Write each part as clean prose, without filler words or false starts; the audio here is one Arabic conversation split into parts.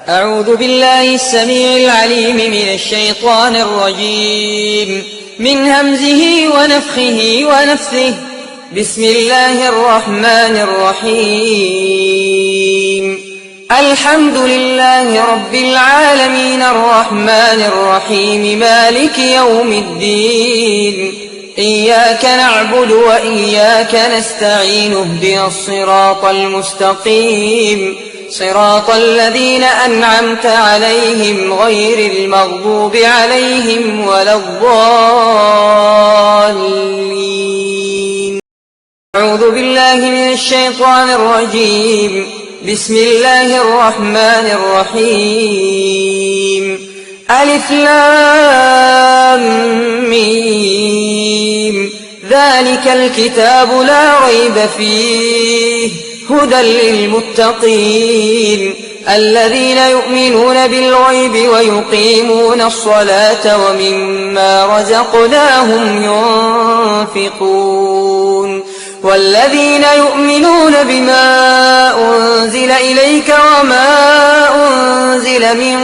أعوذ بالله السميع العليم من الشيطان الرجيم من همزه ونفخه ونفثه. بسم الله الرحمن الرحيم. الحمد لله رب العالمين الرحمن الرحيم مالك يوم الدين. إياك نعبد وإياك نستعين اهدنا الصراط المستقيم صراط الذين أنعمت عليهم غير المغضوب عليهم ولا الضالين. أعوذ بالله من الشيطان الرجيم. بسم الله الرحمن الرحيم. ألف لام ميم. ذلك الكتاب لا ريب فيه هدى للمتقين الذين يؤمنون بالغيب ويقيمون الصلاة ومما رزقناهم ينفقون والذين يؤمنون بما أنزل إليك وما أنزل من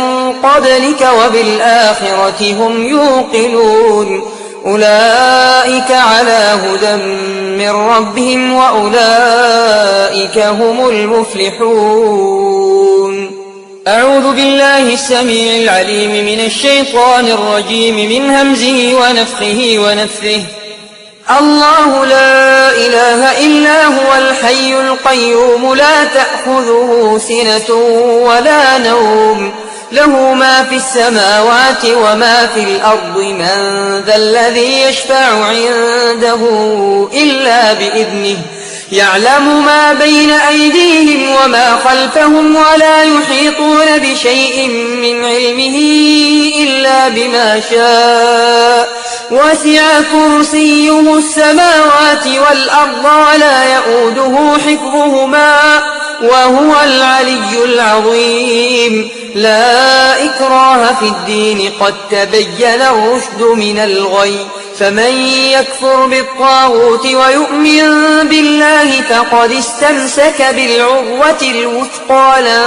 قبلك وبالآخرة هم يوقنون أولئك على هدى من ربهم وأولئك هم المفلحون. أعوذ بالله السميع العليم من الشيطان الرجيم من همزه ونفخه ونفثه. الله لا إله إلا هو الحي القيوم لا تأخذه سنة ولا نوم له ما في السماوات وما في الأرض من ذا الذي يشفع عنده إلا بإذنه يعلم ما بين أيديهم وما خلفهم ولا يحيطون بشيء من علمه إلا بما شاء وسع كرسيه السماوات والأرض ولا يؤوده حفظهما وهو العلي العظيم. لا إكراه في الدين قد تبين الرشد من الغي فمن يكفر بالطاغوت ويؤمن بالله فقد استمسك بالعروة الوثقى لا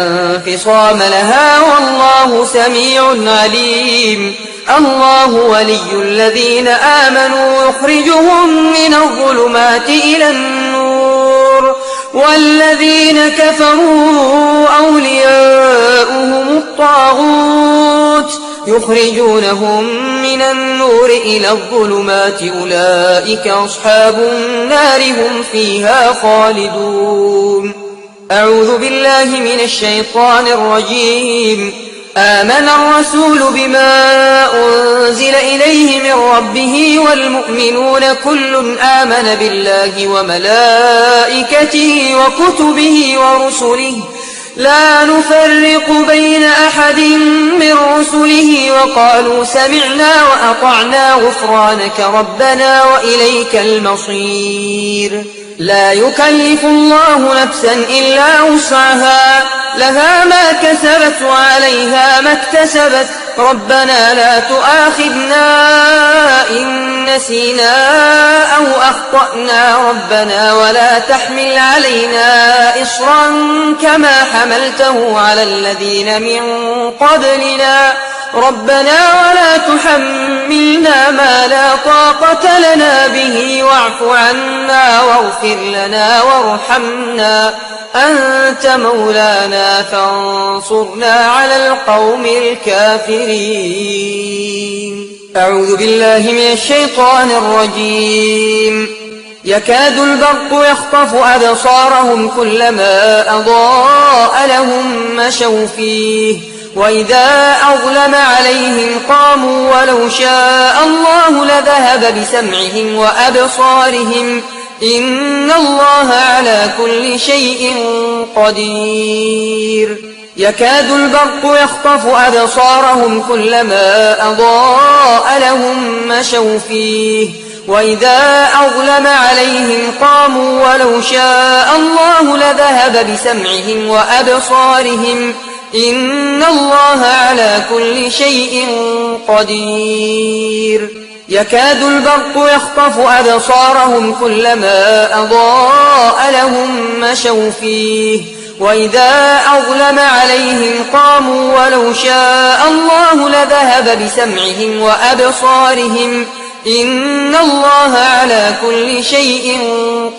انفصام لها والله سميع عليم. الله ولي الذين آمنوا يخرجهم من الظلمات إلى النور والذين كفروا أولياؤهم الطاغوت يخرجونهم من النور إلى الظلمات أولئك أصحاب النار هم فيها خالدون. أعوذ بالله من الشيطان الرجيم. آمن الرسول بما أنزل إليه من ربه والمؤمنون كل آمن بالله وملائكته وكتبه ورسله لا نفرق بين أحد من رسله وقالوا سمعنا وأطعنا غفرانك ربنا وإليك المصير. لا يكلف الله نفسا إلا وسعها لها ما كسبت وعليها ما اكتسبت ربنا لا تؤاخذنا إن نسينا أو أخطأنا ربنا ولا تحمل علينا إصرا كما حملته على الذين من قبلنا ربنا ولا تحملنا ما لا طاقة لنا به واعف عنا واغفر لنا وارحمنا أنت مولانا فانصرنا على القوم الكافرين. أعوذ بالله من الشيطان الرجيم. يكاد البرق يخطف أبصارهم كلما أضاء لهم مشوا فيه وإذا أظلم عليهم قاموا ولو شاء الله لذهب بسمعهم وأبصارهم إن الله على كل شيء قدير. يكاد البرق يخطف أبصارهم كلما أضاء لهم مشوا فيه وإذا أظلم عليهم قاموا ولو شاء الله لذهب بسمعهم وأبصارهم إن الله على كل شيء قدير. يكاد البرق يخطف أبصارهم كلما أضاء لهم مشوا فيه وإذا أظلم عليهم قاموا ولو شاء الله لذهب بسمعهم وأبصارهم إن الله على كل شيء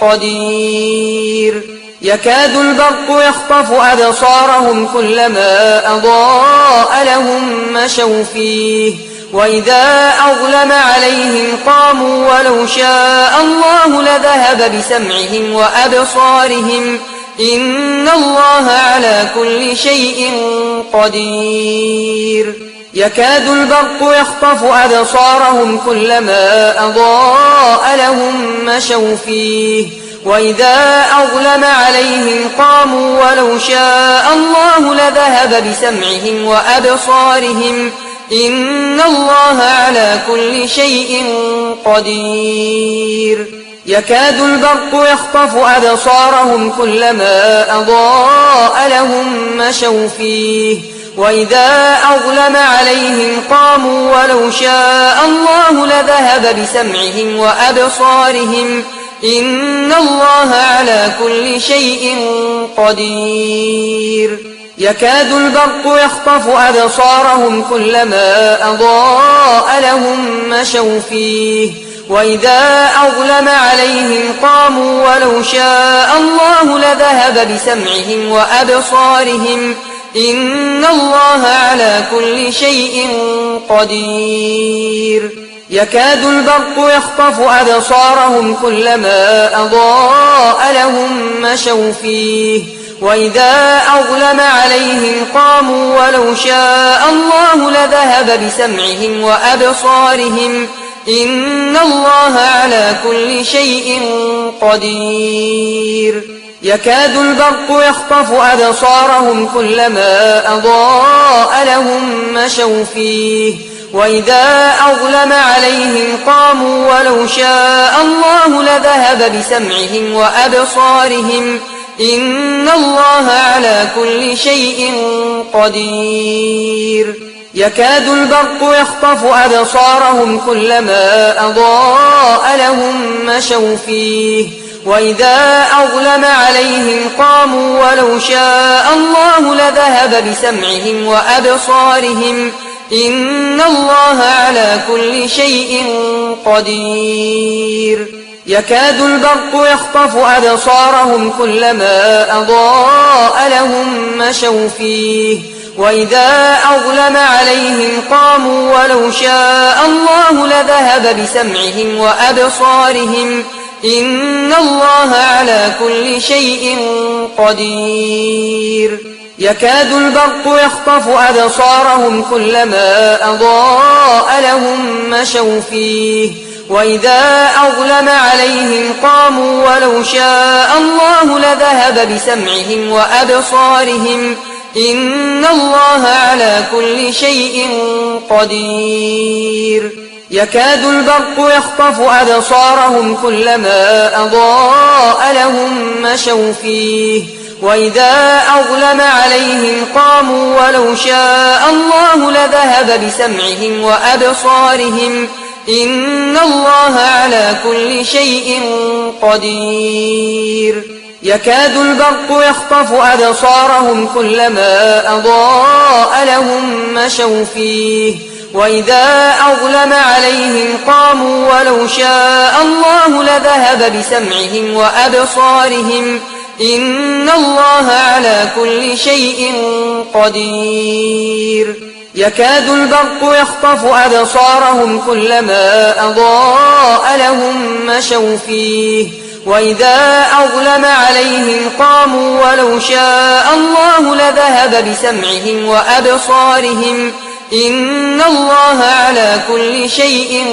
قدير يكاد البرق يخطف أبصارهم كلما أضاء لهم مشوا فيه وإذا أظلم عليهم قاموا ولو شاء الله لذهب بسمعهم وأبصارهم إن الله على كل شيء قدير يكاد البرق يخطف أبصارهم كلما أضاء لهم مشوا فيه وإذا أظلم عليهم قاموا ولو شاء الله لذهب بسمعهم وأبصارهم إن الله على كل شيء قدير يكاد البرق يخطف أبصارهم كلما أضاء لهم مشوا فيه وإذا أظلم عليهم قاموا ولو شاء الله لذهب بسمعهم وأبصارهم إن الله على كل شيء قدير يكاد البرق يخطف أبصارهم كلما أضاء لهم مشوا فيه وإذا أظلم عليهم قاموا ولو شاء الله لذهب بسمعهم وأبصارهم إن الله على كل شيء قدير يكاد البرق يخطف أبصارهم كلما أضاء لهم مشوا فيه وإذا أظلم عليهم قاموا ولو شاء الله لذهب بسمعهم وأبصارهم إن الله على كل شيء قدير يكاد البرق يخطف أبصارهم كلما أضاء لهم مشوا فيه وإذا أظلم عليهم قاموا ولو شاء الله لذهب بسمعهم وأبصارهم إن الله على كل شيء قدير يكاد البرق يخطف أبصارهم كلما أضاء لهم مشوا فيه وإذا أظلم عليهم قاموا ولو شاء الله لذهب بسمعهم وأبصارهم إن الله على كل شيء قدير يكاد البرق يخطف أبصارهم كلما أضاء لهم مشوا فيه وإذا أظلم عليهم قاموا ولو شاء الله لذهب بسمعهم وأبصارهم إن الله على كل شيء قدير يكاد البرق يخطف أبصارهم كلما أضاء لهم مشوا فيه وإذا أظلم عليهم قاموا ولو شاء الله لذهب بسمعهم وأبصارهم إن الله على كل شيء قدير يكاد البرق يخطف أبصارهم كلما أضاء لهم مشوا فيه وإذا أظلم عليهم قاموا ولو شاء الله لذهب بسمعهم وأبصارهم إن الله على كل شيء قدير يكاد البرق يخطف أبصارهم كلما أضاء لهم مشوا فيه وإذا أظلم عليهم قاموا ولو شاء الله لذهب بسمعهم وأبصارهم إن الله على كل شيء قدير يكاد البرق يخطف أبصارهم كلما أضاء لهم مشوا فيه وإذا أظلم عليهم قاموا ولو شاء الله لذهب بسمعهم وأبصارهم إن الله على كل شيء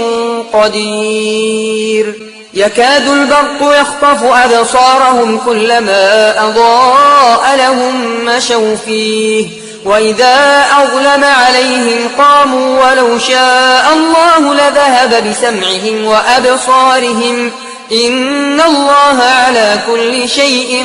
قدير يكاد البرق يخطف أبصارهم كلما أضاء لهم مشوا فيه وإذا أظلم عليهم قاموا ولو شاء الله لذهب بسمعهم وأبصارهم إن الله على كل شيء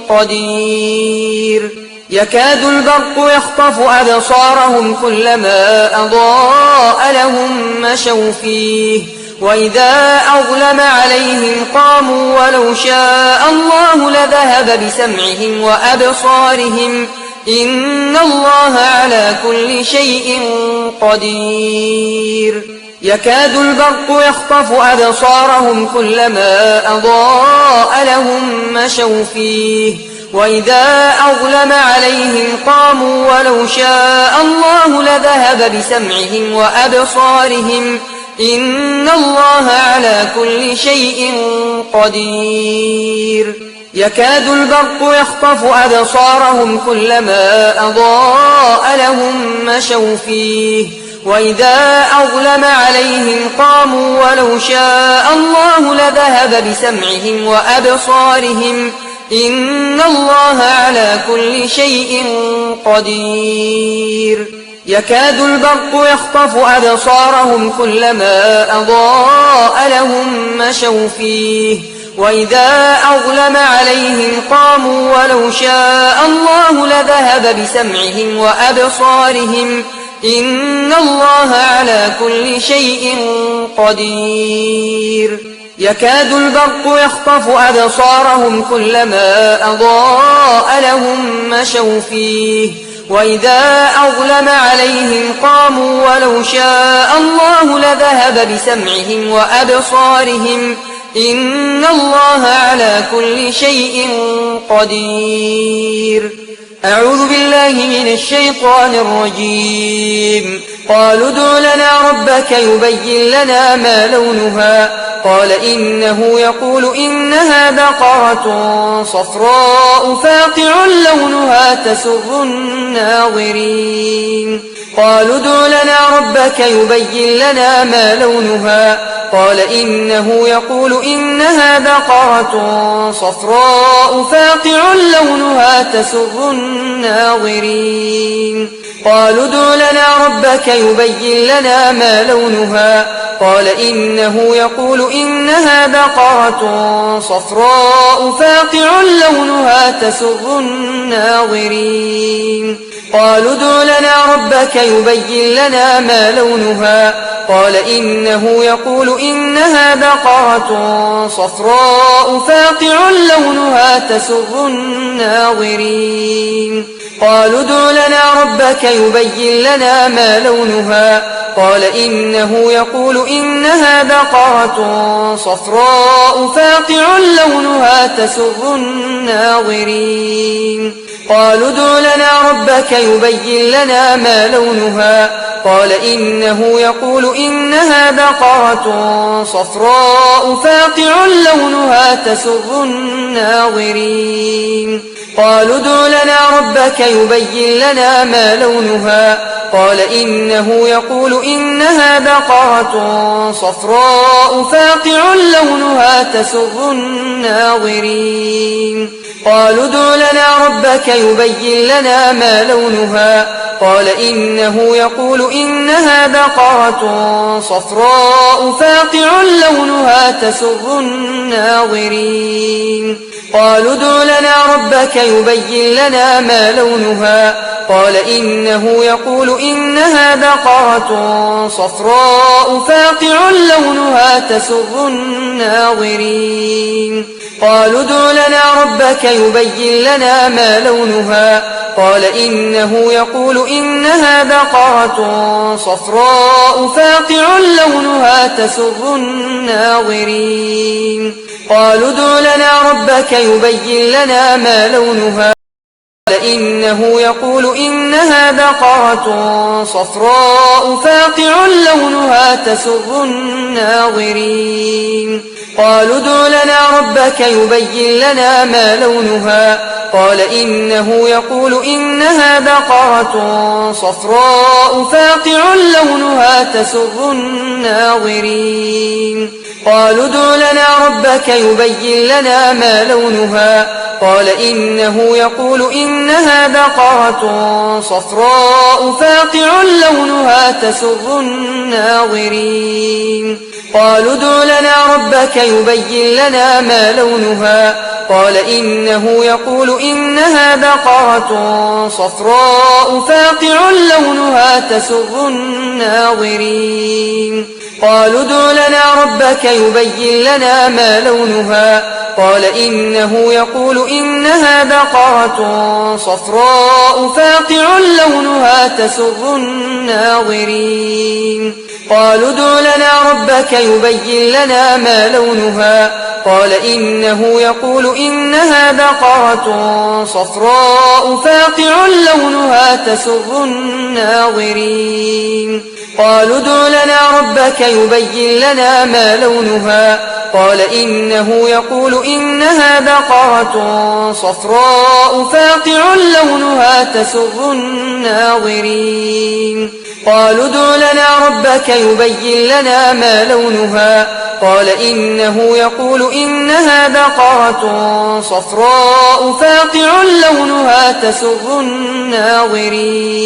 قدير يكاد البرق يخطف أبصارهم كلما أضاء لهم مشوا فيه وإذا أظلم عليهم قاموا ولو شاء الله لذهب بسمعهم وأبصارهم إن الله على كل شيء قدير يكاد البرق يخطف أبصارهم كلما أضاء لهم مشوا فيه وإذا أظلم عليهم قاموا ولو شاء الله لذهب بسمعهم وأبصارهم إن الله على كل شيء قدير يكاد البرق يخطف أبصارهم كلما أضاء لهم مشوا فيه وإذا أظلم عليهم قاموا ولو شاء الله لذهب بسمعهم وأبصارهم إن الله على كل شيء قدير يكاد البرق يخطف أبصارهم كلما أضاء لهم مشوا فيه وإذا أظلم عليهم قاموا ولو شاء الله لذهب بسمعهم وأبصارهم إن الله على كل شيء قدير يكاد البرق يخطف أبصارهم كلما أضاء لهم مشوا فيه وإذا أظلم عليهم قاموا ولو شاء الله لذهب بسمعهم وأبصارهم إن الله على كل شيء قدير أعوذ بالله من الشيطان الرجيم قالوا ادع لنا ربك يبين لنا ما لونها قال إنه يقول إنها بقرة صفراء فاقع لونها تسر الناظرين قالوا ادع لنا ربك يبين لنا ما لونها قال إنه يقول إنها بقرة صفراء فاقع لونها تسر الناظرين قالوا ادع لنا ربك يبين لنا ما لونها قال إنه يقول إنها بقرة صفراء فاقع لونها تسر الناظرين قالوا ادع لنا ربك يبين لنا ما لونها قال إنه يقول إنها بقرة صفراء فاقع لونها تسر الناظرين قالوا ادع لنا ربك يبين لنا ما لونها قال إنه يقول إنها بقرة صفراء فاقع لونها تسر الناظرين قالوا ادع لنا ربك يبين لنا ما لونها قال إنه يقول إنها بقرة صفراء فاقع لونها تسر الناظرين قالوا ادع لنا ربك يبين لنا ما لونها قال إنه يقول إنها بقرة صفراء فاقع لونها تسر الناظرين قالوا ادع لنا ربك يبين لنا ما لونها قال إنه يقول إنها بقرة صفراء فاقع لونها تسر الناظرين قالوا ادع لنا ربك يبين لنا ما لونها قال إنه يقول إنها بقرة صفراء فاقع لونها تسر الناظرين قالوا ادع لنا ربك يبين لنا ما لونها قال إنه يقول إنها بقرة صفراء فاقع لونها تسر الناظرين قالوا ادع لنا ربك يبين لنا ما لونها قال إنه يقول إنها بقرة صفراء فاقع لونها تسر الناظرين قالوا ادع لنا ربك يبين لنا ما لونها قال إنه يقول إنها بقرة صفراء فاقع لونها تسر الناظرين قالوا ادع لنا ربك يبين لنا ما لونها قال إنه يقول إنها بقرة صفراء فاقع لونها تسر الناظرين قالوا ادع لنا ربك يبين لنا ما لونها قال إنه يقول إنها بقرة صفراء فاقع لونها تسر الناظرين قالوا ادع لنا ربك يبين لنا ما لونها قال إنه يقول إنها بقرة صفراء فاقع لونها تسر الناظرين قالوا ادع لنا ربك يبين لنا ما لونها قال إنه يقول إنها بقرة صفراء فاقع لونها تسر الناظرين قالوا ادع لنا ربك يبين لنا ما لونها قال إنه يقول إنها بقرة صفراء فاقع لونها تسر الناظرين قالوا ادع لنا ربك يبين لنا ما لونها قال إنه يقول إنها بقرة صفراء فاقع لونها تسر الناظرين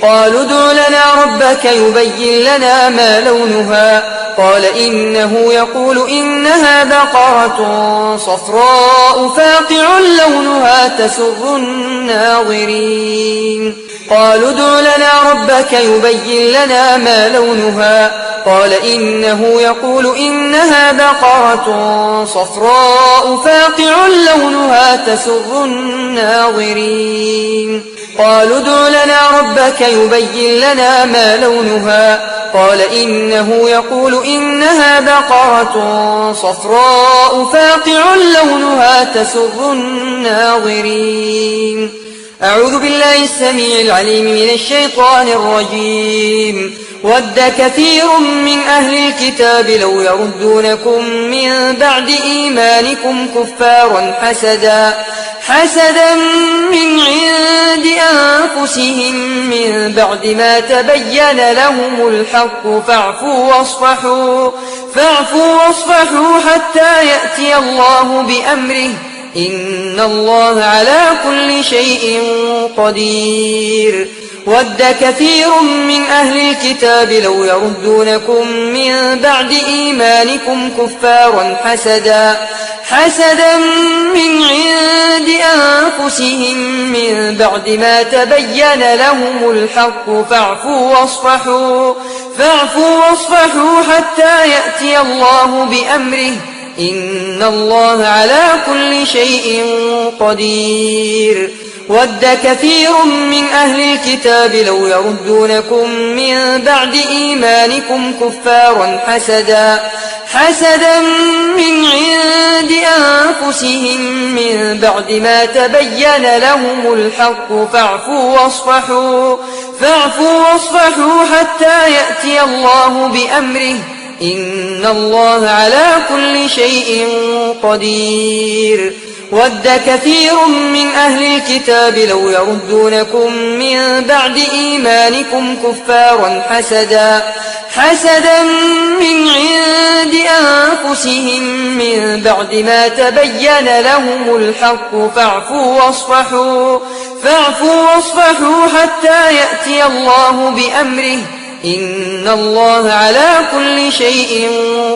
قالوا ادع لنا ربك يبين لنا ما لونها قال إنه يقول إنها بقرة صفراء فاقع لونها تسر الناظرين قالوا ادع لنا ربك يبين لنا ما لونها قال إنه يقول إنها بقرة صفراء فاقع لونها تسر الناظرين قالوا ادع لنا ربك يبين لنا ما لونها قال إنه يقول إنها بقرة صفراء فاقع لونها تسر الناظرين أعوذ بالله السميع العليم من الشيطان الرجيم ود كثير من أهل الكتاب لو يردونكم من بعد إيمانكم كفارا حسدا من عند أنفسهم من بعد ما تبين لهم الحق فاعفوا واصفحوا حتى يأتي الله بأمره إن الله على كل شيء قدير ود كثير من أهل الكتاب لو يردونكم من بعد إيمانكم كفارا حسدا من عند أنفسهم من بعد ما تبين لهم الحق فاعفوا واصفحوا حتى يأتي الله بأمره إن الله على كل شيء قدير ود كثير من أهل الكتاب لو يردونكم من بعد إيمانكم كفارا حسدا من عند أنفسهم من بعد ما تبين لهم الحق فاعفوا واصفحوا حتى يأتي الله بأمره إن الله على كل شيء قدير ود كثير من أهل الكتاب لو يردونكم من بعد إيمانكم كفارا حسدا من عند أنفسهم من بعد ما تبين لهم الحق فاعفوا واصفحوا حتى يأتي الله بأمره إن الله على كل شيء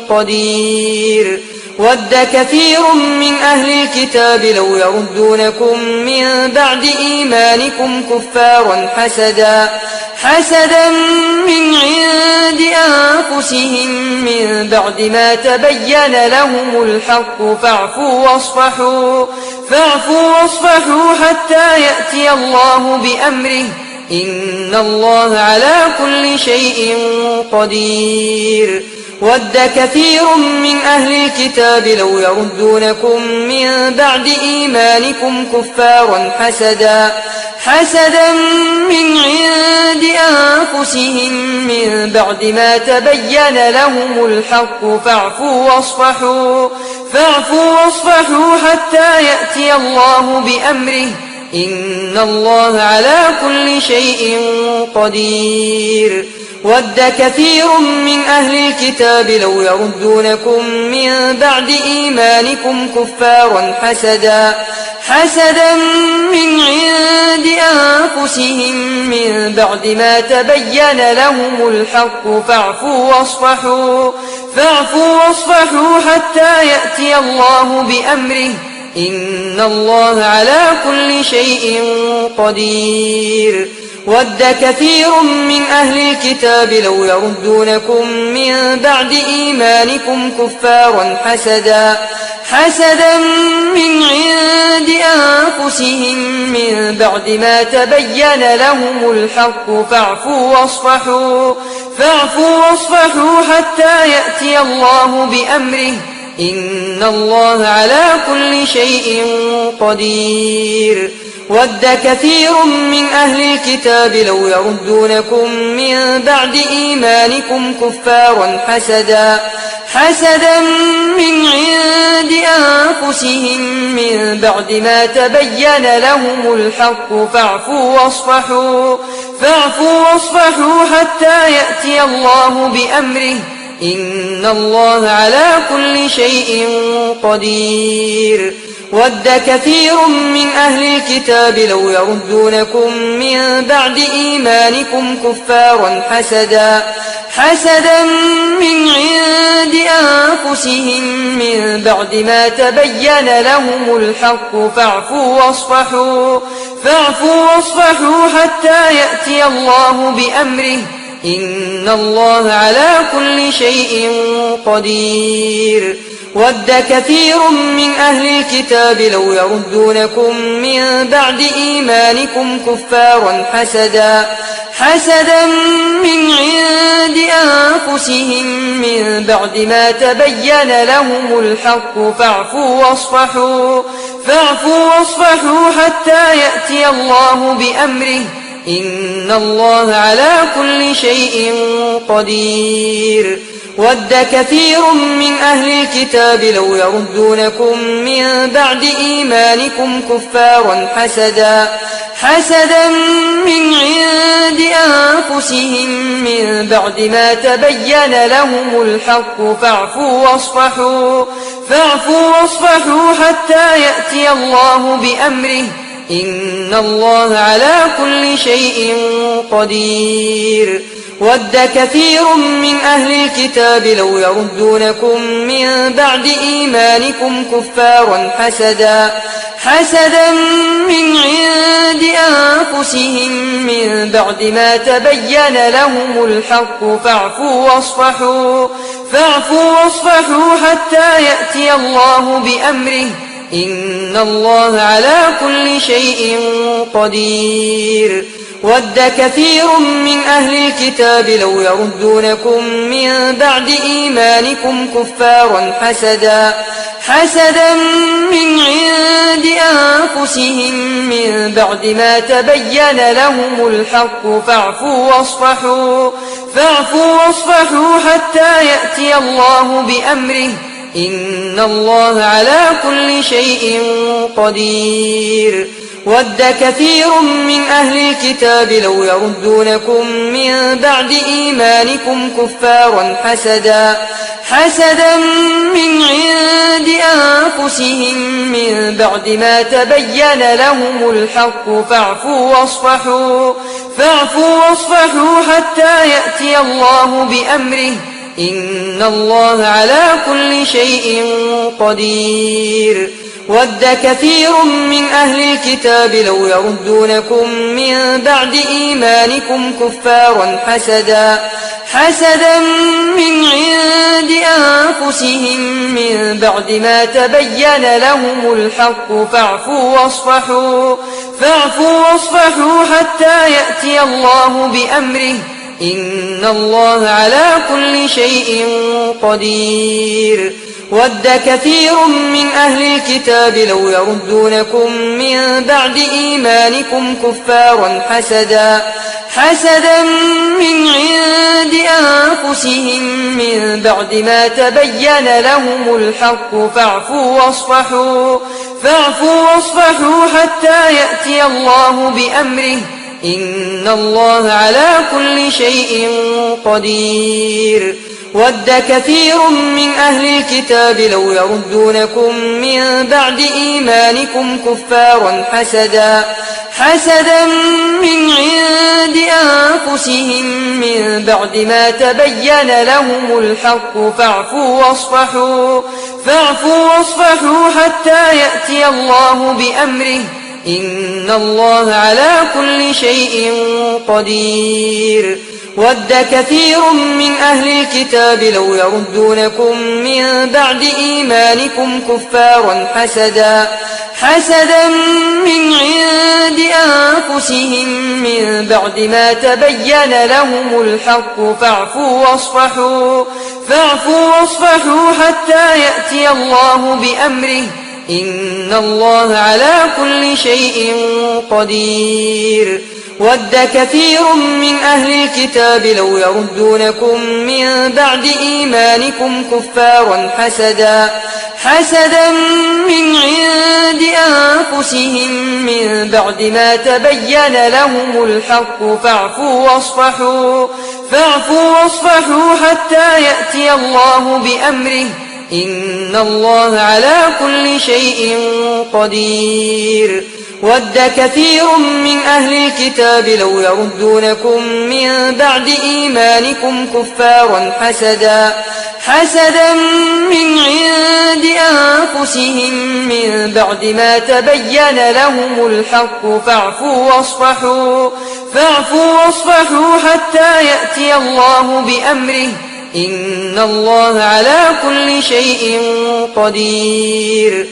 قدير ود كثير من أهل الكتاب لو يردونكم من بعد إيمانكم كفارا حسدا من عند أنفسهم من بعد ما تبين لهم الحق فاعفوا واصفحوا حتى يأتي الله بأمره إن الله على كل شيء قدير ود كثير من أهل الكتاب لو يردونكم من بعد إيمانكم كفارا حسدا من عند أنفسهم من بعد ما تبين لهم الحق فاعفوا واصفحوا حتى يأتي الله بأمره إن الله على كل شيء قدير ود كثير من أهل الكتاب لو يردونكم من بعد إيمانكم كفارا حسدا من عند أنفسهم من بعد ما تبين لهم الحق فاعفوا واصفحوا حتى يأتي الله بأمره إن الله على كل شيء قدير ود كثير من أهل الكتاب لو يردونكم من بعد إيمانكم كفارا حسدا من عند أنفسهم من بعد ما تبين لهم الحق فاعفوا واصفحوا حتى يأتي الله بأمره إن الله على كل شيء قدير ود كثير من أهل الكتاب لو يردونكم من بعد إيمانكم كفارا حسدا من عند أنفسهم من بعد ما تبين لهم الحق فاعفوا واصفحوا حتى يأتي الله بأمره إن الله على كل شيء قدير ود كثير من أهل الكتاب لو يردونكم من بعد إيمانكم كفارا حسدا من عند أنفسهم من بعد ما تبين لهم الحق فاعفوا واصفحوا حتى يأتي الله بأمره إن الله على كل شيء قدير ود كثير من أهل الكتاب لو يردونكم من بعد إيمانكم كفارا حسدا من عند أنفسهم من بعد ما تبين لهم الحق فاعفوا واصفحوا حتى يأتي الله بأمره إن الله على كل شيء قدير ود كثير من أهل الكتاب لو يردونكم من بعد إيمانكم كفارا حسدا من عند أنفسهم من بعد ما تبين لهم الحق فاعفوا واصفحوا حتى يأتي الله بأمره إن الله على كل شيء قدير ود كثير من أهل الكتاب لو يردونكم من بعد إيمانكم كفارا حسدا من عند أنفسهم من بعد ما تبين لهم الحق فاعفوا واصفحوا حتى يأتي الله بأمره إن الله على كل شيء قدير ود كثير من أهل الكتاب لو يردونكم من بعد إيمانكم كفارا حسدا من عند أنفسهم من بعد ما تبين لهم الحق فاعفوا واصفحوا حتى يأتي الله بأمره إن الله على كل شيء قدير ود كثير من أهل الكتاب لو يردونكم من بعد إيمانكم كفارا حسدا من عند أنفسهم من بعد ما تبين لهم الحق فاعفوا واصفحوا حتى يأتي الله بأمره إن الله على كل شيء قدير ود كثير من أهل الكتاب لو يردونكم من بعد إيمانكم كفارا حسدا من عند أنفسهم من بعد ما تبين لهم الحق فاعفوا واصفحوا حتى يأتي الله بأمره إن الله على كل شيء قدير ود كثير من أهل الكتاب لو يردونكم من بعد إيمانكم كفارا حسدا من عند أنفسهم من بعد ما تبين لهم الحق فاعفوا واصفحوا حتى يأتي الله بأمره إن الله على كل شيء قدير ود كثير من أهل الكتاب لو يردونكم من بعد إيمانكم كفارا حسدا من عند أنفسهم من بعد ما تبين لهم الحق فاعفوا واصفحوا حتى يأتي الله بأمره إن الله على كل شيء قدير ود كثير من أهل الكتاب لو يردونكم من بعد إيمانكم كفارا حسدا من عند أنفسهم من بعد ما تبين لهم الحق فاعفوا واصفحوا حتى يأتي الله بأمره إن الله على كل شيء قدير ود كثير من أهل الكتاب لو يردونكم من بعد إيمانكم كفارا حسدا من عند أنفسهم من بعد ما تبين لهم الحق فاعفوا واصفحوا حتى يأتي الله بأمره إن الله على كل شيء قدير ود كثير من أهل الكتاب لو يردونكم من بعد إيمانكم كفارا حسدا من عند أنفسهم من بعد ما تبين لهم الحق فاعفوا واصفحوا حتى يأتي الله بأمره إن الله على كل شيء قدير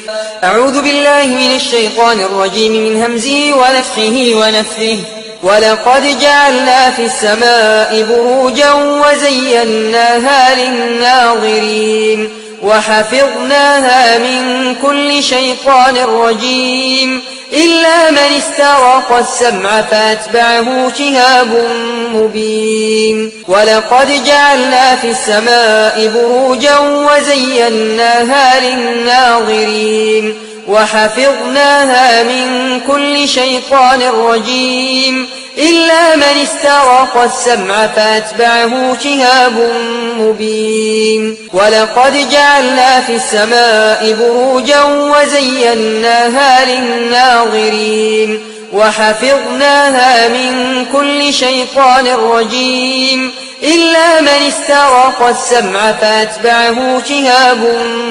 أعوذ بالله من الشيطان الرجيم من همزه ونفخه ونفثه ولقد جعلنا في السماء بروجا وزيناها للناظرين وحفظناها من كل شيطان رجيم إلا من استرق السمع فأتبعه شهاب مبين ولقد جعلنا في السماء بروجا وزيناها للناظرين وحفظناها من كل شيطان رجيم إلا من استرق السمع فأتبعه شهاب مبين ولقد جعلنا في السماء بروجا وزيناها للناظرين وحفظناها من كل شيطان رجيم إلا من استرق السمع فأتبعه شهاب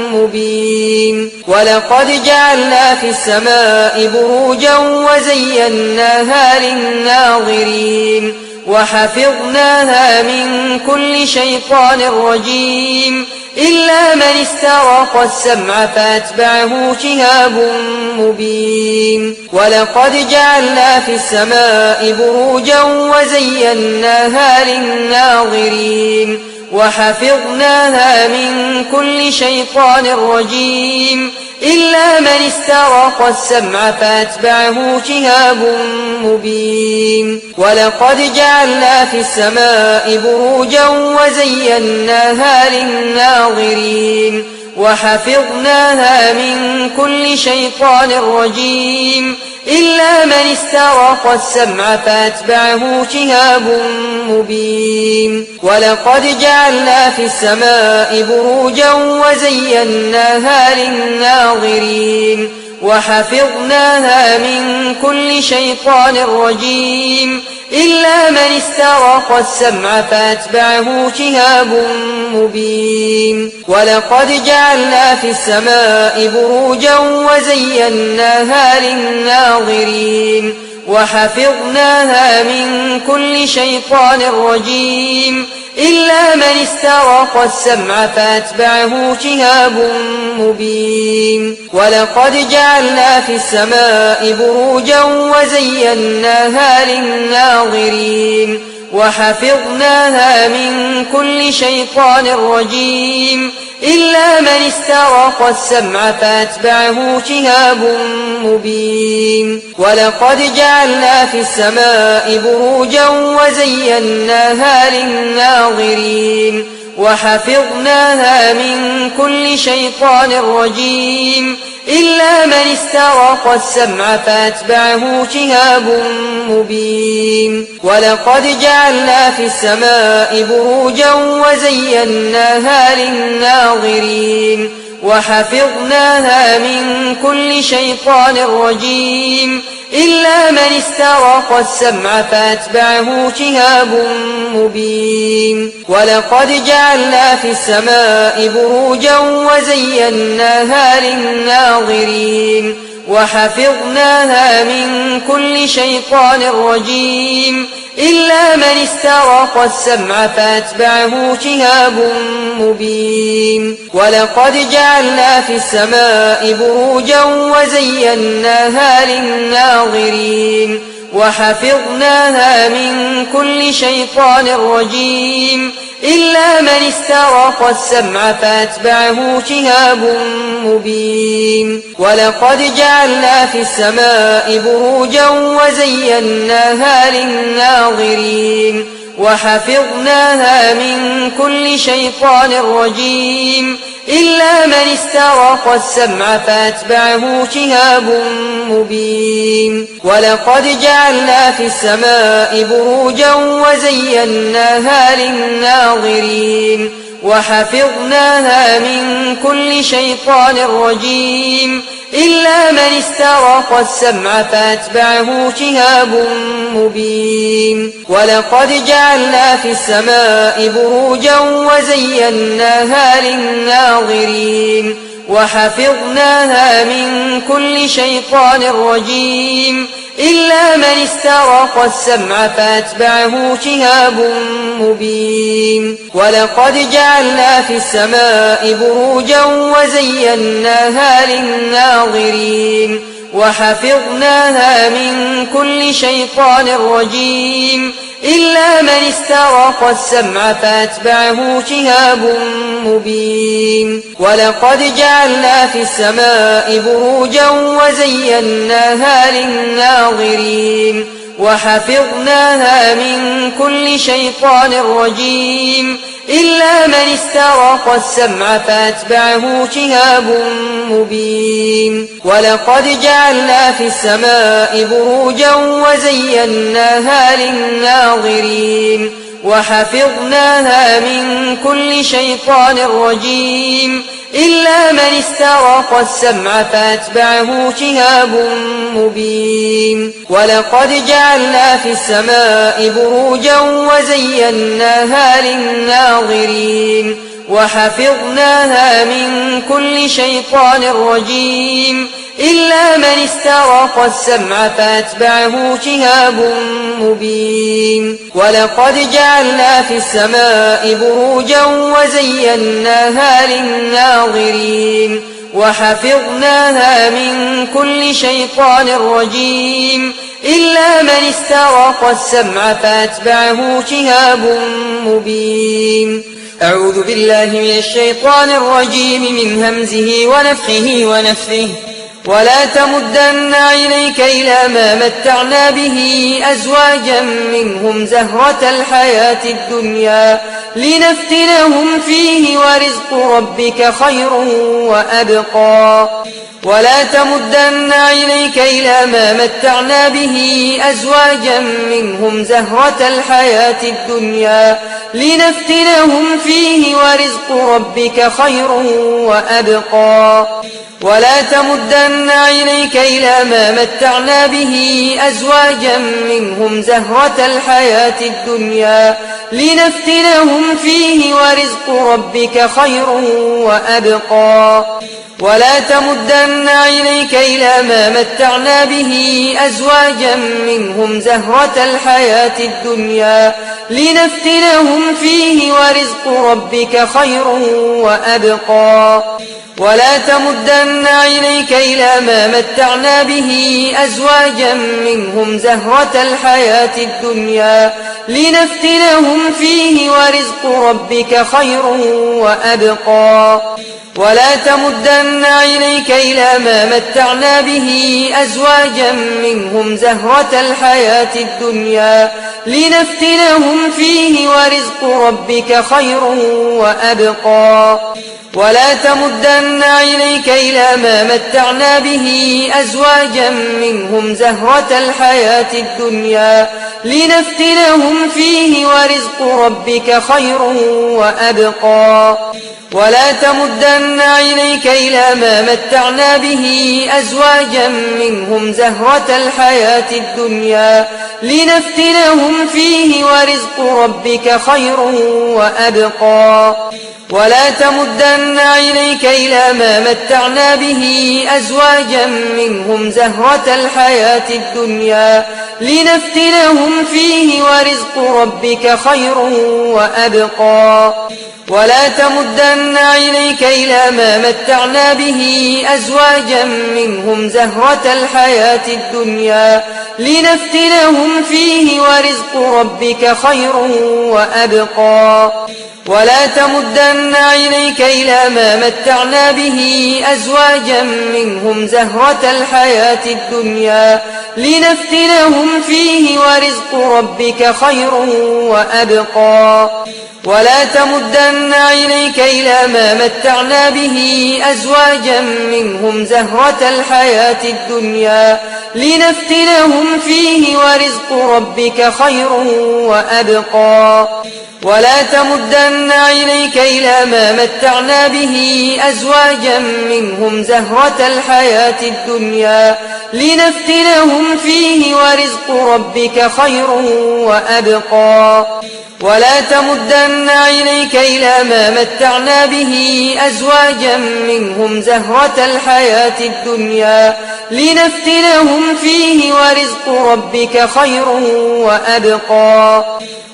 مبين ولقد جعلنا في السماء بروجا وزيناها للناظرين وحفظناها من كل شيطان رجيم إلا من استرق السمع فأتبعه شهاب مبين ولقد جعلنا في السماء بروجا وزيناها للناظرين وحفظناها من كل شيطان رجيم إلا من استرق السمع فأتبعه شهاب مبين ولقد جعلنا في السماء بروجا وزيناها للناظرين وحفظناها من كل شيطان رجيم إلا من استرق السمع فأتبعه شهاب مبين ولقد جعلنا في السماء بروجا وزيناها للناظرين وحفظناها من كل شيطان رجيم إلا من استرق السمع فأتبعه شهاب مبين ولقد جعلنا في السماء بروجا وزيناها للناظرين وحفظناها من كل شيطان رجيم إلا من استرق السمع فأتبعه شهاب مبين ولقد جعلنا في السماء بروجا وزيناها للناظرين وحفظناها من كل شيطان رجيم إلا من استرق السمع فأتبعه شهاب مبين ولقد جعلنا في السماء بروجا وزيناها للناظرين وحفظناها من كل شيطان رجيم إلا من استرق السمع فأتبعه شهاب مبين ولقد جعلنا في السماء بروجا وزيناها للناظرين وحفظناها من كل شيطان رجيم إلا من استرق السمع فأتبعه شهاب مبين ولقد جعلنا في السماء بروجا وزيناها للناظرين وحفظناها من كل شيطان رجيم إلا من استرق السمع فأتبعه شهاب مبين ولقد جعلنا في السماء بروجا وزيناها للناظرين وحفظناها من كل شيطان رجيم إلا من استرق السمع فأتبعه شهاب مبين ولقد جعلنا في السماء بروجا وزيناها للناظرين وحفظناها من كل شيطان رجيم إلا من استرق السمع فأتبعه شهاب مبين ولقد جعلنا في السماء بروجا وزيناها للناظرين وحفظناها من كل شيطان رجيم إلا من استرق السمع فأتبعه شهاب مبين ولقد جعلنا في السماء بروجا وزيناها للناظرين وحفظناها من كل شيطان رجيم إلا من استرق السمع فأتبعه شهاب مبين ولقد جعلنا في السماء بروجا وزيناها للناظرين وحفظناها من كل شيطان رجيم إلا من استرق السمع فأتبعه شهاب مبين ولقد جعلنا في السماء بروجا وزيناها للناظرين وحفظناها من كل شيطان رجيم إلا من استرق السمع فأتبعه شهاب مبين ولقد جعلنا في السماء بروجا وزيناها للناظرين وحفظناها من كل شيطان رجيم إلا من استرق السمع فأتبعه شهاب مبين ولقد جعلنا في السماء بروجا وزيناها للناظرين وحفظناها من كل شيطان رجيم إلا من استرق السمع فأتبعه شهاب مبين ولقد جعلنا في السماء بروجا وزيناها للناظرين وحفظناها من كل شيطان رجيم إلا من استرق السمع فأتبعه شهاب مبين أعوذ بالله من الشيطان الرجيم من همزه ونفخه ونفثه ولا تمدن عينيك إلى ما متعنا به أزواجا منهم زهرة الحياة الدنيا لنفتنهم فيه ورزق ربك خير وأبقى ولا تمدن عينيك إلى ما متعنا به أزواجا منهم زهرة الحياة الدنيا لنفتنهم فيه ورزق ربك خير وأبقى ولا تمدن عينيك إلى ما متعنا به أزواجا منهم زهرة الحياة الدنيا لنفتنهم فيه ورزق ربك خير وأبقى ولا تمدن عينيك إلى ما متعنا به أزواجا منهم زهرة الحياة الدنيا لنفتنهم فيه ورزق ربك خير وأبقى ولا تمدن عينيك إلى ما متعنا به أزواجا منهم زهرة الحياة الدنيا لنفتنهم فيه ورزق ربك خير وأبقى ولا تمدن عينيك إلى ما متعنا به أزواجا منهم زهرة الحياة الدنيا لنفتنهم فيه ورزق ربك خير وأبقى ولا تمدن عينيك إلى ما متعنا به أزواجا منهم زهرة الحياة الدنيا لنفتنهم فيه ورزق ربك خير وأبقى ولا تمدن عينيك إلى ما متعنا به أزواجا منهم زهرة الحياة الدنيا لنفتنهم فيه ورزق ربك خير وأبقى ولا تمدن عينيك إلى ما متعنا به أزواجا منهم زهرة الحياة الدنيا لنفتنهم فيه ورزق ربك خير وأبقى ولا تمدن عينيك إلى ما متعنا به أزواجا منهم زهرة الحياة الدنيا لنفتنهم فيه ورزق ربك خير وأبقى ولا تمدن عينيك إلى ما متعنا به أزواجا منهم زهرة الحياة الدنيا لنفتنهم فيه ورزق ربك خير وأبقى ولا تمدن عينيك إلى ما متعنا به أزواجا منهم زهرة الحياة الدنيا لنفتنهم فيه ورزق ربك خير وأبقى ولا تمدن عينيك إلى ما متعنا به أزواجا منهم زهرة الحياة الدنيا لنفتنهم فيه ورزق ربك خير وأبقى ولا تمدن عينيك إلى ما متعنا به أزواجا منهم زهرة الحياة الدنيا لنفتنهم فيه ورزق ربك خير وأبقى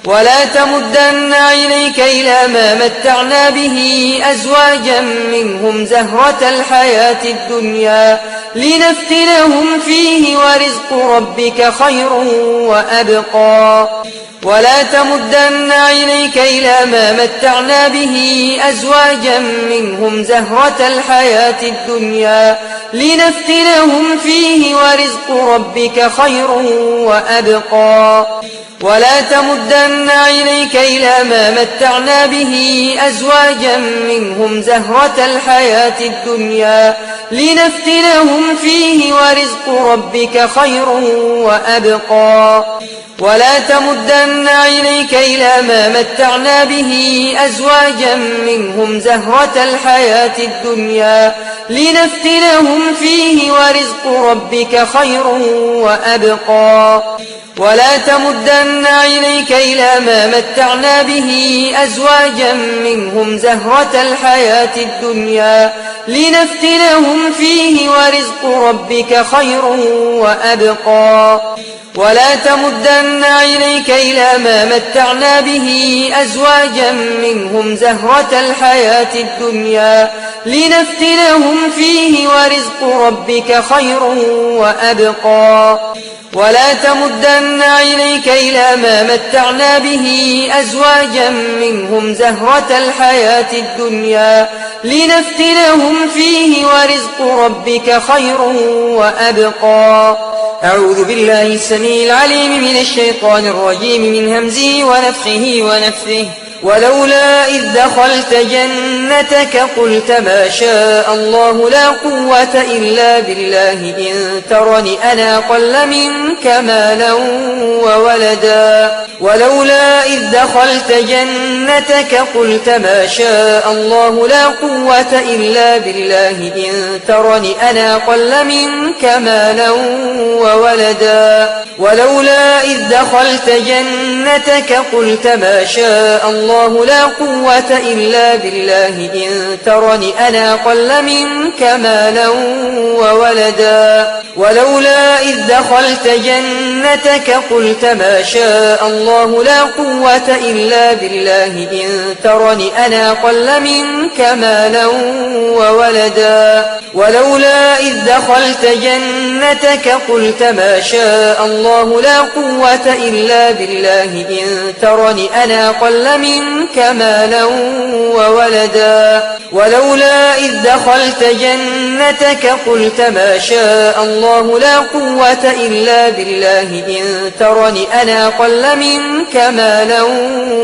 ولا تمدن عينيك إلى ما متعنا به أزواجا منهم زهرة الحياة الدنيا لنفتنهم فيه ورزق ربك خير وأبقى ولا تمدن عينيك إلى ما متعنا به أزواجا منهم زهرة الحياة الدنيا لنفتنهم فيه ورزق ربك خير وأبقى ولا تمدن عينيك إلى ما متعنا به أزواجا منهم زهرة الحياة الدنيا لنفتنهم فيه ورزق ربك خير وأبقى ولا تمدن عينيك إلى ما متعنا به أزواجا منهم زهرة الحياة الدنيا لنفتنهم فيه ورزق ربك خير وأبقى ولا تمدن عينيك إلى ما متعنا به أزواجا منهم زهرة الحياة الدنيا لنفتنهم فيه ورزق ربك خير وأبقى ولا تمدن عينيك إلى ما متعنا به أزواجا منهم زهرة الحياة الدنيا لنفتنهم فيه ورزق ربك خير وأبقى ولا تمدن عينيك إلى ما متعنا به أزواجا منهم زهرة الحياة الدنيا لنفتنهم فيه ورزق ربك خير وأبقى أعوذ بالله السميع العليم من الشيطان الرجيم من همزه ونفخه ونفثه ولولا إذ دخلت جنتك قلت ما شاء الله لا قوة إلا بالله إن ترني أنا أقل منك مالا وولدا ولولا إذ دخلت جنتك قلت ما شاء الله لا قوة إلا بالله إن ترني أنا أقل منك مالا وولدا ولولا إذ دخلت جنتك قلت ما شاء الله لا قوة إلا بالله إن ترني أنا أقل منك مالا وولدا ولولا إذ دخلت جنتك قلت ما شاء الله لا قوة إلا بالله إن ترني أنا أقل منك مالا وولدا ولولا إذ دخلت جنتك قلت ما شاء الله لا قوة إلا بالله إن ترني أنا أقل منك منك مالا وولدا ولولا إذ دخلت جنتك قلت ما شاء الله لا قوة إلا بالله إن ترني أنا أقل منك مالا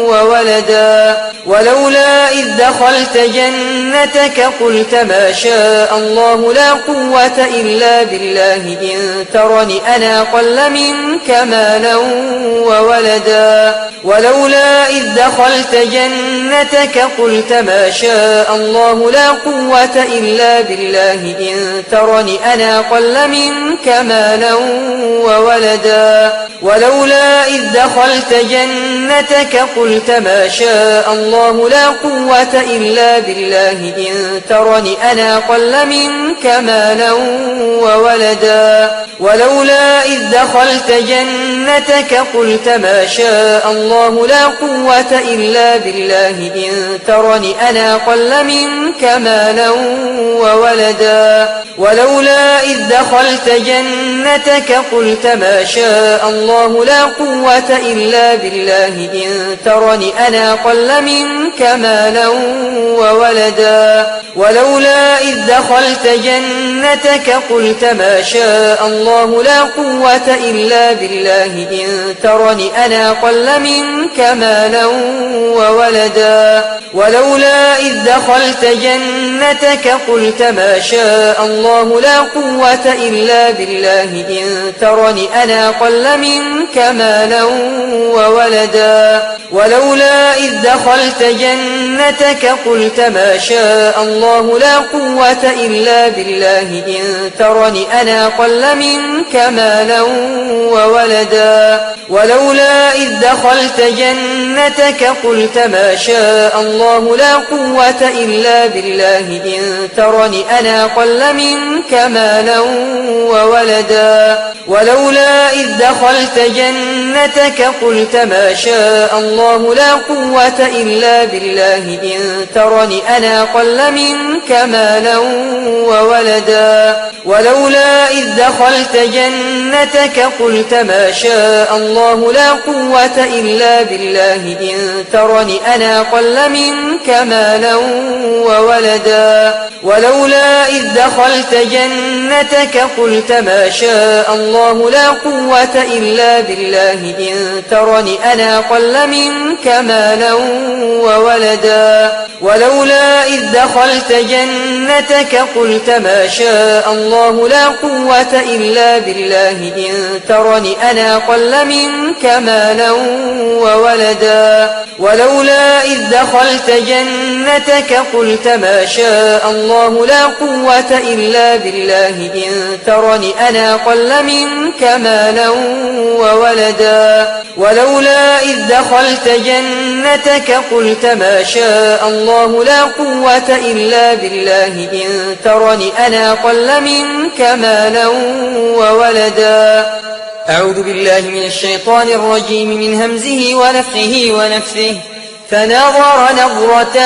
وولدا ولولا إذ دخلت جنتك قلت ما شاء الله لا قوة إلا بالله إن ترني أنا أقل منك مالا وولدا ولولا إذ دخلت جنتك قلت ما شاء الله لا قوة إلا بالله إن ترني أنا أقل منك مالا وولدا ولولا إذ دخلت جنتك قلت ما شاء الله لا قوة إلا بالله إن ترني أنا أقل منك مالا وولدا ولولا إذ دخلت جنتك قلت ما شاء الله لا قوة إلا بالله إن ترني أنا أقل منك مالا وولدا ولولا إذ دخلت جنتك قلت ما شاء الله لا قوة إلا بالله إن ترني أنا أقل منك مالا وولدا ولولا إذ دخلت جنتك قلت ما شاء الله لا قوة إلا بالله إن ترني أنا أقل منك مالا وولدا ولولا إذ دخلت جنتك قلت ما شاء الله لا قوة إلا بالله إن ترني أنا أقل منك مالا وولدا ولولا إذ دخلت جنتك قلت ما شاء الله لا قوة إلا بالله إن ترني أنا أقل منك مالا وولدا ولولا إذ دخلت جنتك قلت ما شاء الله لا قوة إلا بالله إن ترني أنا أقل منك مالا وولدا ولولا إذ دخلت جنتك قلت ما شاء الله لا قوة إلا بالله إن ترني أنا أقل منك مالا وولدا ولولا إذ دخلت جنتك قلت ما شاء الله لا قوة إلا بالله إن ترني أنا أقل منك مالا وولدا ولولا إذ دخلت جنتك قلت ما شاء الله لا قوة إلا بالله إن ترني أنا أقل منك مالا وولدا ولولا إذ دخلت جنتك قلت ما شاء الله لا قوة إلا بالله إن ترني أنا أقل منك مالا وولدا ولولا إذ دخلت جنتك قلت ما شاء الله لا قوة إلا بالله إن ترني أنا أقل منك مالا وولدا ولولا إذ دخلت جنتك قلت ما شاء الله لا قوة إلا بالله إن ترني أنا أقل منك مالا وولدا أعوذ بالله من الشيطان الرجيم من همزه ونفخه ونفثه فنظر نظرة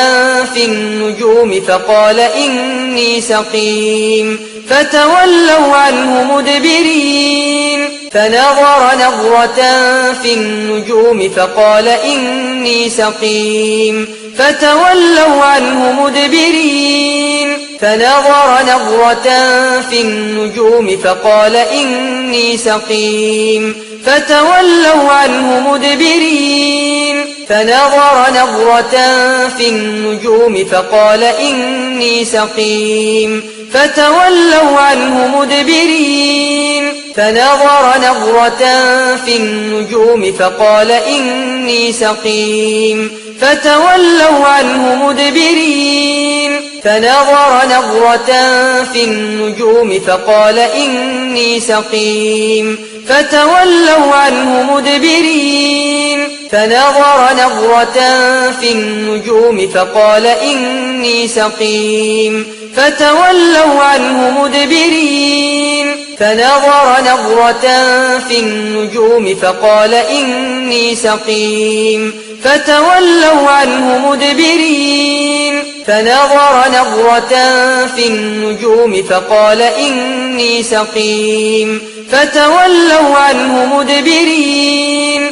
في النجوم فقال إني سقيم فتولوا عنه مدبرين فنظر نظرة في النجوم فقال إني سقيم فتولوا عنه مدبرين فنظر نظرة في النجوم فقال إني سقيم فتولوا عنه مدبرين فنظر نظرة في النجوم فقال إني سقيم فتولوا عنه مدبرين فنظر نظرة في النجوم فقال إني سقيم فتولوا عنه مدبرين فنظر نظرة في النجوم فقال إني سقيم فتولوا عنه مدبرين فنظر نظرة في النجوم فقال إني سقيم فتولوا عنه مدبرين فنظر نظرة في النجوم فقال إني سقيم فتولوا عنه مدبرين فنظر نظرة في النجوم فقال إني سقيم فتولوا عنه مدبرين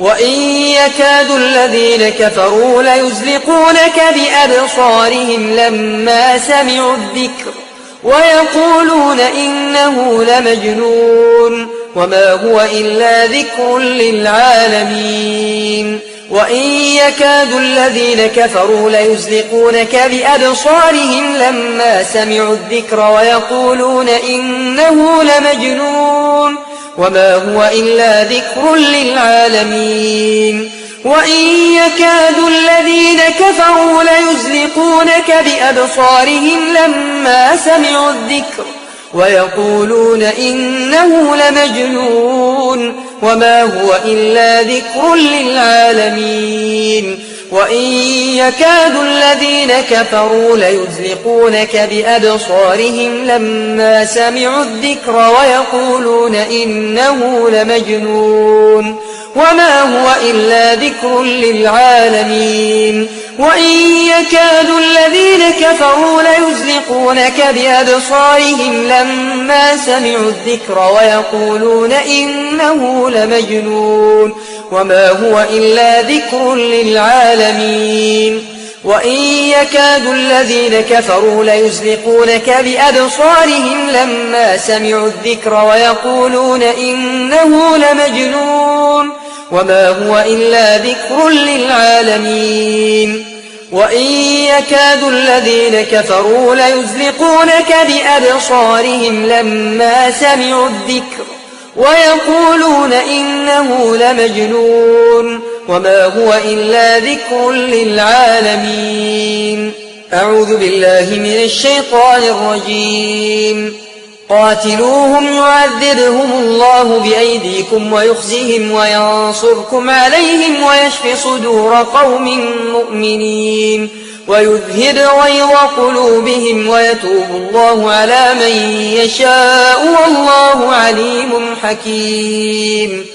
وإن يكاد الذين كفروا ليزلقونك بأبصارهم لما سمعوا الذكر ويقولون إنه لمجنون وما هو إلا ذكر للعالمين وإن يكاد الذين كفروا ليزلقونك بأبصارهم لما سمعوا الذكر ويقولون إنه لمجنون وما هو إلا ذكر للعالمين وإن يكاد الذين كفروا ليزلقونك بأبصارهم لما سمعوا الذكر ويقولون إنه لمجنون وما هو إلا ذكر للعالمين وإن يكاد الذين كفروا ليزلقونك بأبصارهم لما سمعوا الذكر ويقولون إنه لمجنون وما هو إلا ذكر للعالمين وإن يكاد الذين كفروا ليزلقونك بأبصارهم لما سمعوا الذكر ويقولون إنه لمجنون وما هو إلا ذكر للعالمين وإن يكاد الذين كفروا ليزلقونك بأبصارهم لما سمعوا الذكر ويقولون إنه لمجنون وما هو إلا ذكر للعالمين وإن يكاد الذين كفروا ليزلقونك بأبصارهم لما سمعوا الذكر ويقولون إنه لمجنون وما هو إلا ذكر للعالمين أعوذ بالله من الشيطان الرجيم قاتلوهم يعذبهم الله بأيديكم ويخزهم وينصركم عليهم ويشف صدور قوم مؤمنين ويذهب غيظ قلوبهم ويتوب الله على من يشاء والله عليم حكيم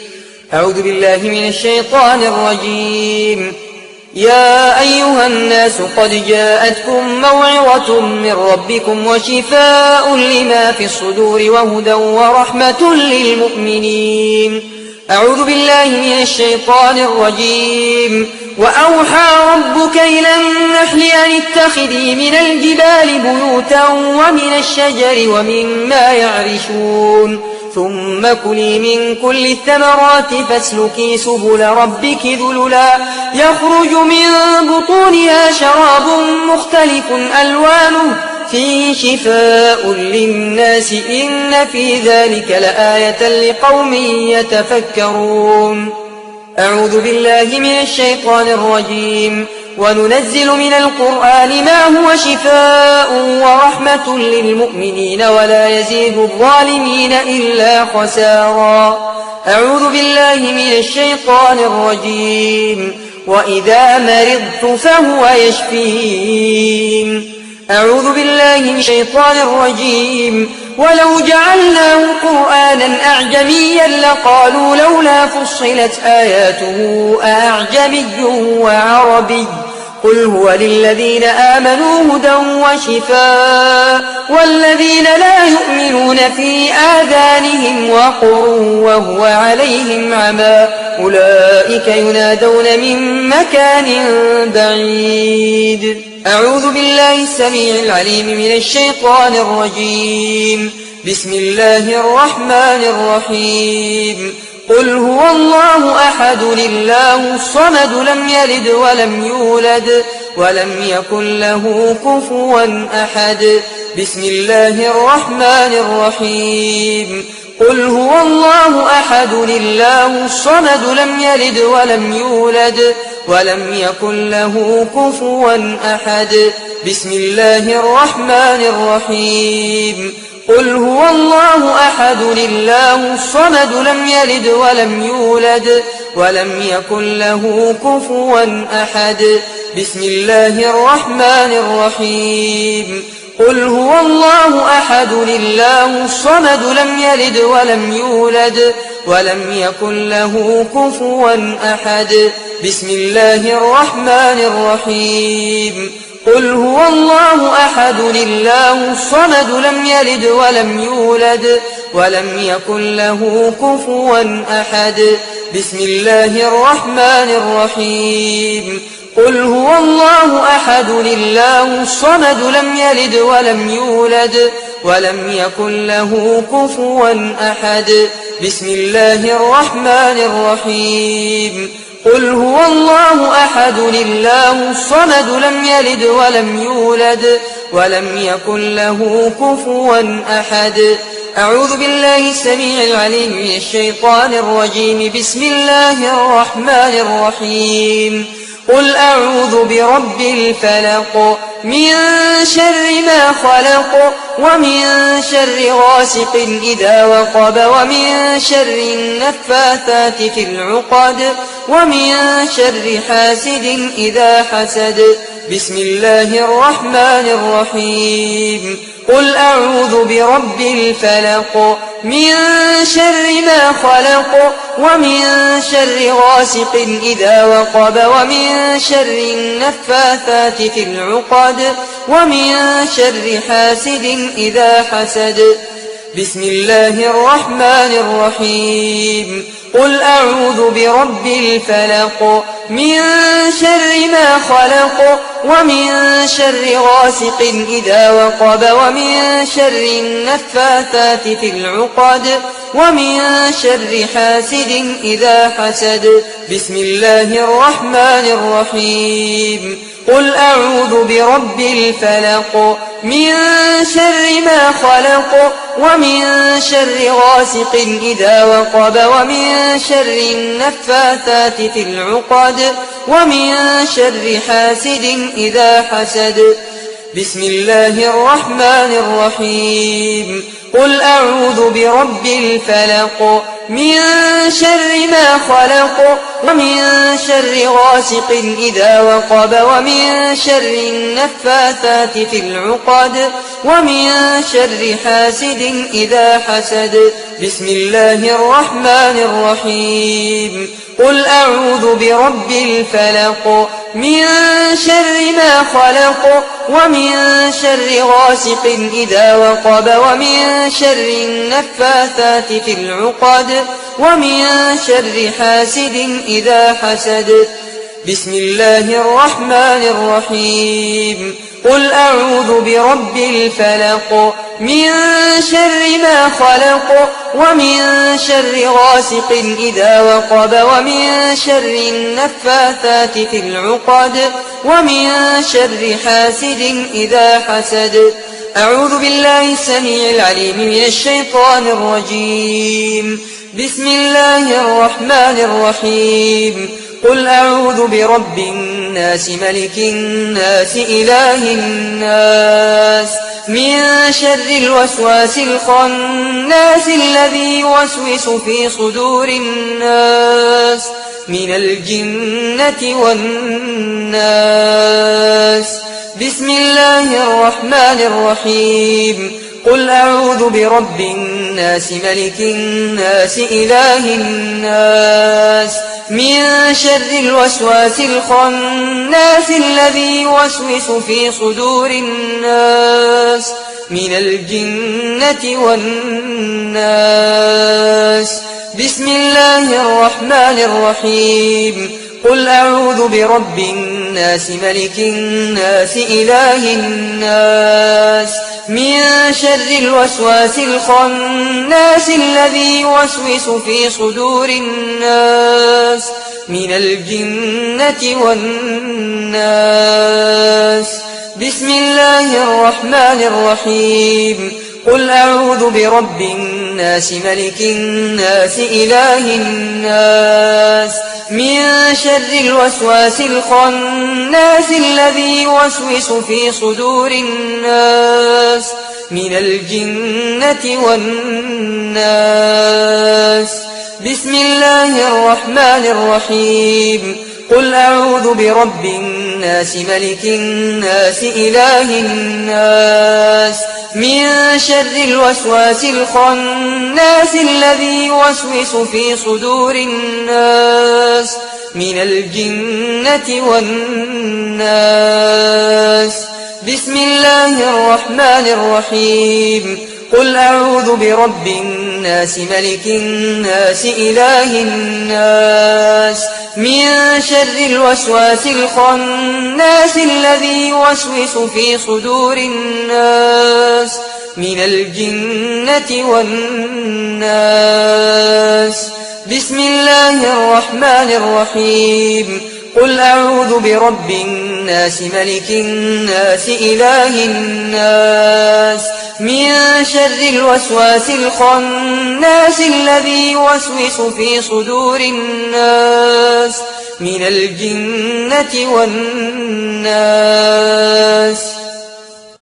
أعوذ بالله من الشيطان الرجيم يا أيها الناس قد جاءتكم موعظة من ربكم وشفاء لما في الصدور وهدى ورحمة للمؤمنين أعوذ بالله من الشيطان الرجيم وأوحى ربك إلى النحل أن اتخذي من الجبال بيوتا ومن الشجر ومما يعرشون ثم كلي من كل الثمرات فاسلكي سبل ربك ذللا يخرج من بطونها شراب مختلف ألوانه فيه شفاء للناس إن في ذلك لآية لقوم يتفكرون أعوذ بالله من الشيطان الرجيم وننزل من القرآن ما هو شفاء ورحمة للمؤمنين ولا يزيد الظالمين إلا خسارا أعوذ بالله من الشيطان الرجيم وإذا مرضت فهو يشفين أعوذ بالله من الشيطان الرجيم ولو جعلناه قرآنا أعجميا لقالوا لولا فصلت آياته أعجمي وعربي قل هو للذين آمنوا هدى وشفاء والذين لا يؤمنون في آذانهم وقر وهو عليهم عمى أولئك ينادون من مكان بعيد أعوذ بالله السميع العليم من الشيطان الرجيم بسم الله الرحمن الرحيم قل هو الله أحد الله الصمد لم يلد ولم يولد ولم يكن له كفوا أحد بسم الله الرحمن الرحيم قل هو الله أحد الله الصمد لم يلد ولم يولد ولم يكن له كفوا أحد بسم الله الرحمن الرحيم قل هو الله أحد الله الصمد لم يلد ولم يولد ولم يكن له كفوا أحد بسم الله الرحمن الرحيم قل هو الله أحد الله الصمد لم يلد ولم يولد ولم يكن له كفوا أحد بسم الله الرحمن الرحيم قل هو الله أحد الله الصمد لم يلد ولم يولد ولم يكن له كفوا أحد بسم الله الرحمن الرحيم قل هو الله أحد الله الصمد لم يلد ولم يولد ولم يكن له كفوا أحد بسم الله الرحمن الرحيم قل هو الله أحد الله الصمد لم يلد ولم يولد ولم يكن له كفوا أحد أعوذ بالله السميع العليم من الشيطان الرجيم بسم الله الرحمن الرحيم قل أعوذ برب الفلق من شر ما خلق ومن شر غاسق إذا وقب ومن شر النفاثات في العقد ومن شر حاسد إذا حسد بسم الله الرحمن الرحيم قل أعوذ برب الفلق من شر ما خلق ومن شر غاسق إذا وقب ومن شر النفاثات في العقد ومن شر حاسد إذا حسد بسم الله الرحمن الرحيم قل أعوذ برب الفلق من شر ما خلق ومن شر غاسق إذا وقب ومن شر النفاثات في العقد ومن شر حاسد إذا حسد بسم الله الرحمن الرحيم قل أعوذ برب الفلق من شر ما خلق ومن شر غاسق إذا وقب ومن شر النفاثات في العقد ومن شر حاسد إذا حسد بسم الله الرحمن الرحيم قل أعوذ برب الفلق من شر ما خلق ومن شر غاسق إذا وقب ومن شر النفاثات في العقد ومن شر حاسد إذا حسد بسم الله الرحمن الرحيم قل أعوذ برب الفلق من شر ما خلق ومن شر غاسق إذا وقب ومن شر النفاثات في العقد ومن شر حاسد إذا حسد بسم الله الرحمن الرحيم قل أعوذ برب الفلق من شر ما خلق ومن شر غاسق إذا وقب ومن شر النفاثات في العقد ومن شر حاسد إذا حسد أعوذ بالله السميع العليم من الشيطان الرجيم بسم الله الرحمن الرحيم قل أعوذ برب الناس ملك الناس إله الناس من شر الوسواس الخناس الذي يوسوس في صدور الناس من الجنة والناس بسم الله الرحمن الرحيم قل أعوذ برب الناس ملك الناس إله الناس من شر الوسواس الخناس الذي يوسوس في صدور الناس من الجنة والناس بسم الله الرحمن الرحيم قل أعوذ برب الناس ملك الناس إله الناس من شر الوسواس الخناس الذي يوسوس في صدور الناس من الجنة والناس بسم الله الرحمن الرحيم قل أعوذ برب الناس ملك الناس إله الناس من شر الوسواس الخناس الذي يوسوس في صدور الناس من الجنة والناس بسم الله الرحمن الرحيم قل أعوذ برب الناس ملك الناس إله الناس من شر الوسواس الخناس الذي يوسوس في صدور الناس من الجنة والناس بسم الله الرحمن الرحيم قل أعوذ برب الناس ملك الناس إله الناس من شر الوسواس الخناس الذي يوسوس في صدور الناس من الجنة والناس. بسم الله الرحمن الرحيم. قل أعوذ برب الناس ملك الناس إله الناس من شر الوسواس الخناس الذي يوسوس في صدور الناس من الجنة والناس.